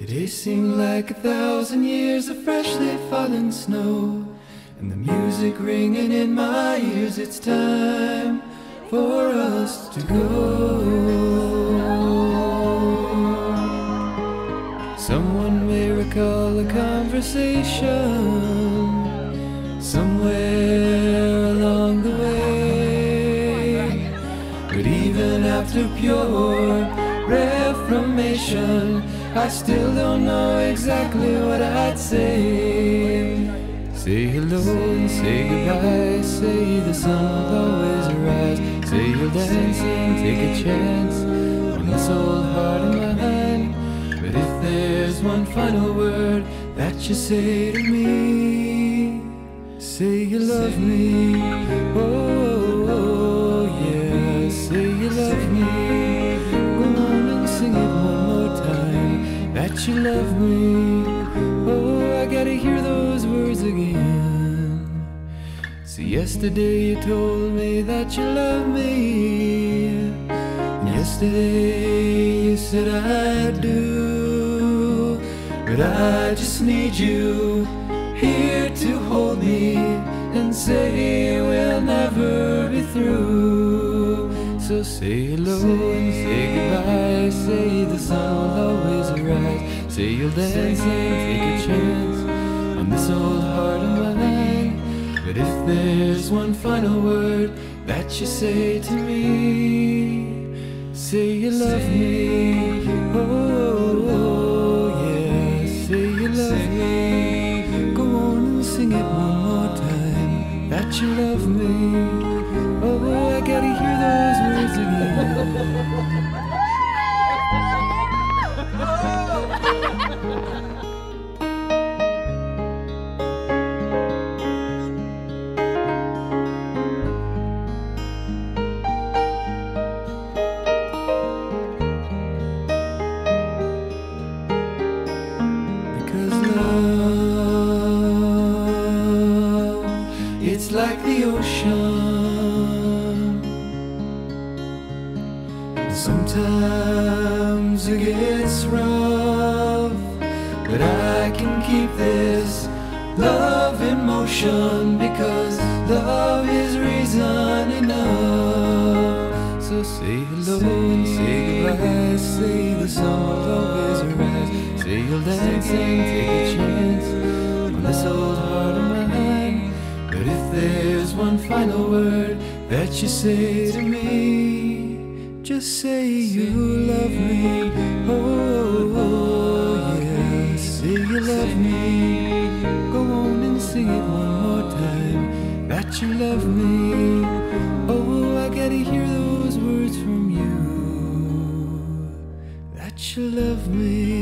Today seemed like 1,000 years of freshly fallen snow, and the music ringing in my ears. It's time for us to go. Someone may recall a conversation somewhere along the way, but even after pure reformation, I still don't know exactly what I'd say. Say hello and say goodbye, say the sun will always arise, say you'll dance and take a chance on this old heart of mine. But if there's one final word that you say to me, say you love me, oh yeah, say you love me. Go on and sing it one more time, that you love me. Oh, I gotta hear those words again. See, yesterday you told me that you love me, and yesterday you said I do. But I just need you here to hold me and say we'll never be through. So say hello and say goodbye, say the sun will always arise, say you'll dance and take a chance on this old heart of mine. But if there's one final word that you say to me, say you love me, oh yeah, say you love me. Go on and sing it one more time, that you love me. Oh, I gotta hear those words again. Because love, it's like the ocean. Sometimes it gets rough, but I can keep this love in motion, because love is reason enough. So say hello and say goodbye, say the sun will always arise, say you'll dance and take a chance on this old heart of mine. But if there's one final word that you say to me, just say you love me, oh yeah, say you love me. Go on and sing it one more time, that you love me. Oh, I gotta hear those words from you, that you love me.